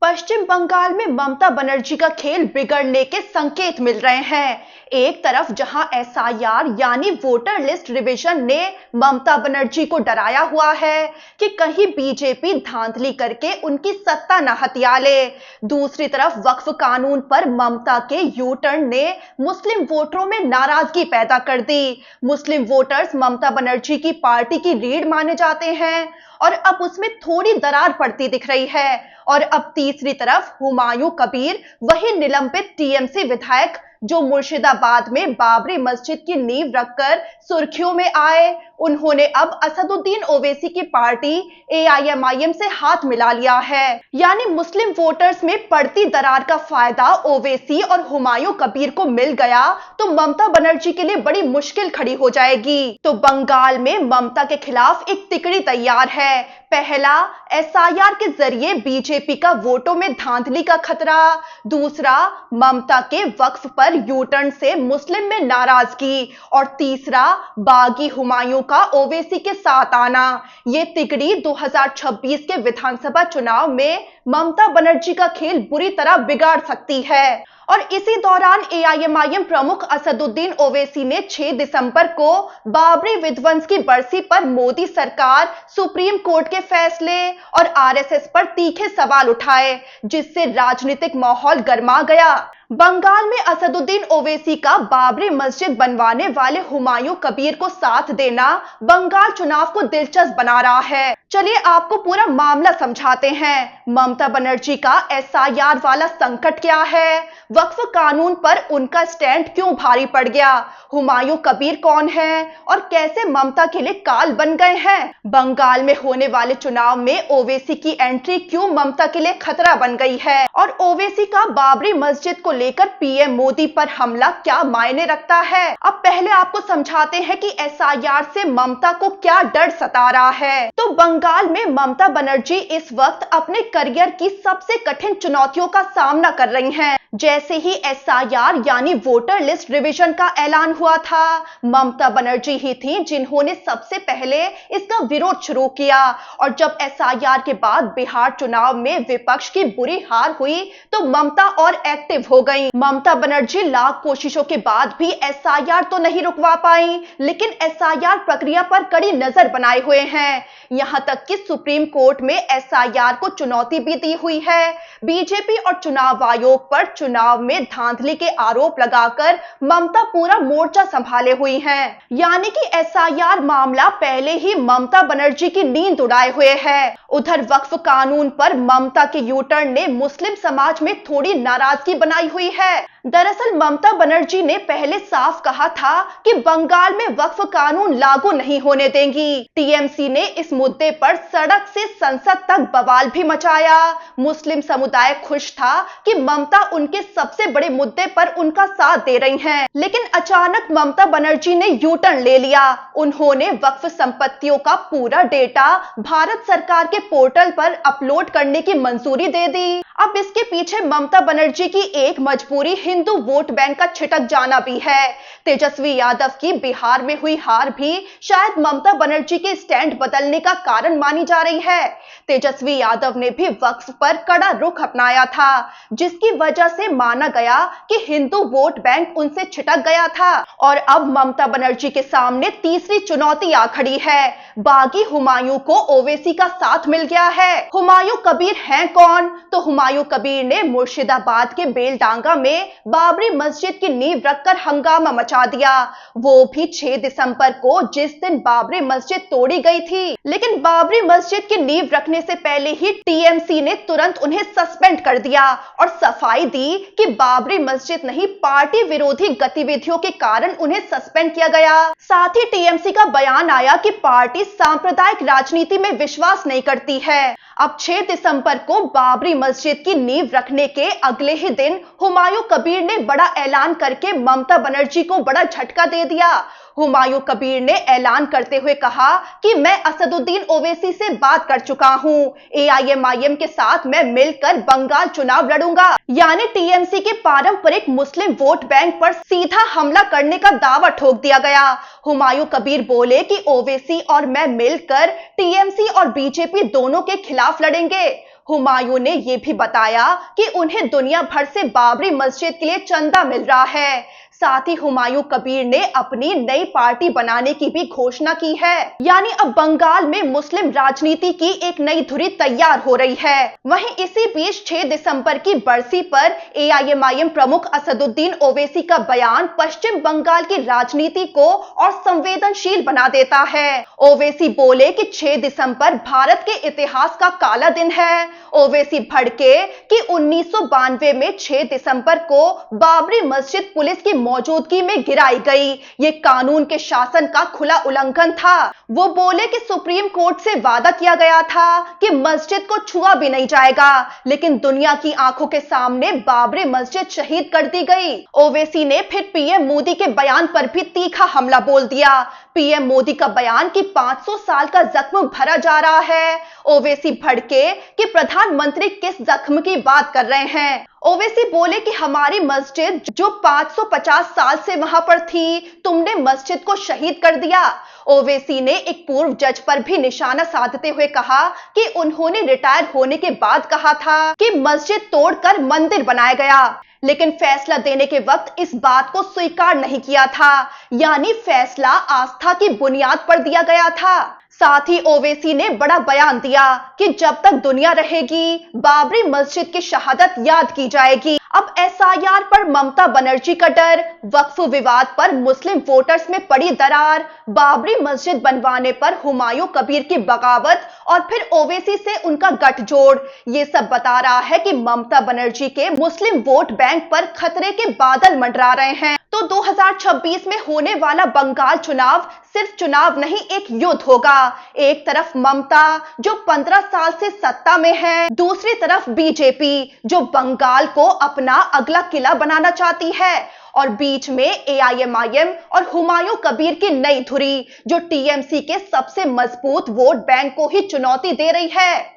पश्चिम बंगाल में ममता बनर्जी का खेल बिगड़ने के संकेत मिल रहे हैं। एक तरफ जहां एसआईआर यानी वोटर लिस्ट रिवीजन ने ममता बनर्जी को डराया हुआ है कि कहीं बीजेपी धांधली करके उनकी सत्ता न हथिया ले, दूसरी तरफ वक्फ कानून पर ममता के यू टर्न ने मुस्लिम वोटरों में नाराजगी पैदा कर दी। मुस्लिम वोटर्स ममता बनर्जी की पार्टी की रीढ़ माने जाते हैं और अब उसमें थोड़ी दरार पड़ती दिख रही है। और अब तीसरी तरफ हुमायूं कबीर, वही निलंबित टीएमसी विधायक जो मुर्शिदाबाद में बाबरी मस्जिद की नींव रखकर सुर्खियों में आए, उन्होंने अब असदुद्दीन ओवैसी की पार्टी एआईएमआईएम से हाथ मिला लिया है। यानी मुस्लिम वोटर्स में पड़ती दरार का फायदा ओवैसी और हुमायूं कबीर को मिल गया तो ममता बनर्जी के लिए बड़ी मुश्किल खड़ी हो जाएगी। तो बंगाल में ममता के खिलाफ एक तिकड़ी तैयार है। पहला, एसआईआर के जरिए बीजेपी का वोटों में धांधली का खतरा। दूसरा, ममता के वक्फ पर यू टर्न से मुस्लिम में नाराजगी। और तीसरा, बागी हुमायूं का ओवैसी के साथ आना। ये तिकड़ी 2026 के विधानसभा चुनाव में ममता बनर्जी का खेल बुरी तरह बिगाड़ सकती है। और इसी दौरान एआईएमआईएम प्रमुख असदुद्दीन ओवैसी ने 6 दिसंबर को बाबरी विध्वंस की बरसी पर मोदी सरकार, सुप्रीम कोर्ट के फैसले और आरएसएस पर तीखे सवाल उठाए, जिससे राजनीतिक माहौल गर्मा गया। बंगाल में असदुद्दीन ओवैसी का बाबरी मस्जिद बनवाने वाले हुमायूं कबीर को साथ देना बंगाल चुनाव को दिलचस्प बना रहा है। चलिए आपको पूरा मामला समझाते हैं। ममता बनर्जी का एसआईआर वाला संकट क्या है? वक्फ कानून पर उनका स्टैंड क्यों भारी पड़ गया? हुमायूं कबीर कौन है और कैसे ममता के लिए काल बन गए हैं? बंगाल में होने वाले चुनाव में ओवैसी की एंट्री क्यों ममता के लिए खतरा बन गई है? और ओवैसी का बाबरी मस्जिद को लेकर पीएम मोदी पर हमला क्या मायने रखता है? अब पहले आपको समझाते हैं कि एसआईआर से ममता को क्या डर सता रहा है। तो बंगाल में ममता बनर्जी इस वक्त अपने करियर की सबसे कठिन चुनौतियों का सामना कर रही हैं। जैसे ही एसआईआर यानी वोटर लिस्ट रिवीजन का ऐलान हुआ था, ममता बनर्जी ही थी जिन्होंने सबसे पहले इसका विरोध शुरू किया। और जब एसआईआर के बाद बिहार चुनाव में विपक्ष की बुरी हार हुई तो ममता और एक्टिव हो गई। ममता बनर्जी लाख कोशिशों के बाद भी एसआईआर तो नहीं रुकवा पाई, लेकिन एसआईआर प्रक्रिया पर कड़ी नजर बनाए हुए हैं। यहां तक कि सुप्रीम कोर्ट में एसआईआर को चुनौती भी दी हुई है। बीजेपी और चुनाव आयोग पर चुनाव में धांधली के आरोप लगाकर ममता पूरा मोर्चा संभाले हुई हैं। यानी कि एसआईआर मामला पहले ही ममता बनर्जी की नींद उड़ाए हुए है। उधर वक्फ कानून पर ममता के यू टर्न ने मुस्लिम समाज में थोड़ी नाराजगी बनाई हुई है। दरअसल ममता बनर्जी ने पहले साफ कहा था कि बंगाल में वक्फ कानून लागू नहीं होने देंगी। टीएमसी ने इस मुद्दे पर सड़क से संसद तक बवाल भी मचाया। मुस्लिम समुदाय खुश था कि ममता उनके सबसे बड़े मुद्दे पर उनका साथ दे रही हैं। लेकिन अचानक ममता बनर्जी ने यू टर्न ले लिया। उन्होंने वक्फ संपत्तियों का पूरा डेटा भारत सरकार के पोर्टल पर अपलोड करने की मंजूरी दे दी। अब इसके पीछे ममता बनर्जी की एक मजबूरी हिंदू वोट बैंक का छिटक जाना भी है। तेजस्वी यादव की बिहार में हुई हार भी शायद ममता बनर्जी के स्टैंड बदलने का कारण मानी जा रही है। तेजस्वी यादव ने भी वक्फ पर कड़ा रुख अपनाया था, जिसकी वजह से माना गया कि हिंदू वोट बैंक उनसे छिटक गया था। और अब ममता बनर्जी के सामने तीसरी चुनौती आ खड़ी है। बागी हुमायूं को ओवैसी का साथ मिल गया है। हुमायूं कबीर हैं कौन? तो हुमायूं कबीर ने मुर्शिदाबाद के बेलडांगा में बाबरी मस्जिद की नींव रखकर हंगामा मचा दिया। वो भी 6 दिसंबर को, जिस दिन बाबरी मस्जिद तोड़ी गई थी। लेकिन बाबरी मस्जिद की नींव रखने से पहले ही टीएमसी ने तुरंत उन्हें सस्पेंड कर दिया और सफाई दी कि बाबरी मस्जिद नहीं, पार्टी विरोधी गतिविधियों के कारण उन्हें सस्पेंड किया गया। साथ ही टीएमसी का बयान आया कि पार्टी सांप्रदायिक राजनीति में विश्वास नहीं करती है। अब 6 दिसंबर को बाबरी मस्जिद की नींव रखने के अगले ही दिन हुमायूं कबीर ने बड़ा ऐलान करके ममता बनर्जी को बड़ा झटका दे दिया। हुमायूं कबीर ने ऐलान करते हुए कहा कि मैं असदुद्दीन ओवैसी से बात कर चुका हूं, एआईएमआईएम के साथ मैं मिलकर बंगाल चुनाव लड़ूंगा। यानी टीएमसी के पारंपरिक मुस्लिम वोट बैंक पर सीधा हमला करने का दावा ठोक दिया गया। हुमायूं कबीर बोले कि ओवैसी और मैं मिलकर टीएमसी और बीजेपी दोनों के खिलाफ लड़ेंगे। हुमायूं ने यह भी बताया कि उन्हें दुनिया भर से बाबरी मस्जिद के लिए चंदा मिल रहा है। साथ ही हुमायूं कबीर ने अपनी नई पार्टी बनाने की भी घोषणा की है। यानी अब बंगाल में मुस्लिम राजनीति की एक नई धुरी तैयार हो रही है। वहीं इसी बीच 6 दिसंबर की बरसी पर एआईएमआईएम प्रमुख असदुद्दीन ओवैसी का बयान पश्चिम बंगाल की राजनीति को और संवेदनशील बना देता है। ओवैसी बोले कि 6 दिसंबर भारत के इतिहास का काला दिन है। ओवैसी भड़के कि 1992 में 6 दिसंबर को बाबरी मस्जिद पुलिस की मौजूदगी में गिराई गई। ये कानून के शासन का खुला उल्लंघन था। वो बोले कि सुप्रीम कोर्ट से वादा किया गया था कि मस्जिद को छुआ भी नहीं जाएगा, लेकिन दुनिया की आंखों के सामने बाबरी मस्जिद शहीद कर दी गई। ओवैसी ने फिर पीएम मोदी के बयान पर भी तीखा हमला बोल दिया। पीएम मोदी का बयान कि 500 साल का जख्म भरा जा रहा है। ओवैसी भड़के कि प्रधानमंत्री किस जख्म की बात कर रहे हैं। ओवैसी बोले कि हमारी मस्जिद जो 550 साल से वहां पर थी, तुमने मस्जिद को शहीद कर दिया। ओवैसी ने एक पूर्व जज पर भी निशाना साधते हुए कहा कि उन्होंने रिटायर होने के बाद कहा था कि मस्जिद तोड़कर मंदिर बनाया गया, लेकिन फैसला देने के वक्त इस बात को स्वीकार नहीं किया था। यानी फैसला आस्था की बुनियाद पर दिया गया था। साथ ही ओवैसी ने बड़ा बयान दिया कि जब तक दुनिया रहेगी बाबरी मस्जिद की शहादत याद की जाएगी। अब एसआईआर पर ममता बनर्जी का डर, वक्फ विवाद पर मुस्लिम वोटर्स में पड़ी दरार, बाबरी मस्जिद बनवाने पर हुमायूं कबीर की बगावत और फिर ओवैसी से उनका गठजोड़, ये सब बता रहा है कि ममता बनर्जी के मुस्लिम वोट बैंक पर खतरे के बादल मंडरा रहे हैं। तो 2026 में होने वाला बंगाल चुनाव सिर्फ चुनाव नहीं, एक युद्ध होगा। एक तरफ ममता जो 15 साल से सत्ता में है, दूसरी तरफ बीजेपी जो बंगाल को अपना अगला किला बनाना चाहती है, और बीच में एआईएमआईएम और हुमायूं कबीर की नई धुरी जो टीएमसी के सबसे मजबूत वोट बैंक को ही चुनौती दे रही है।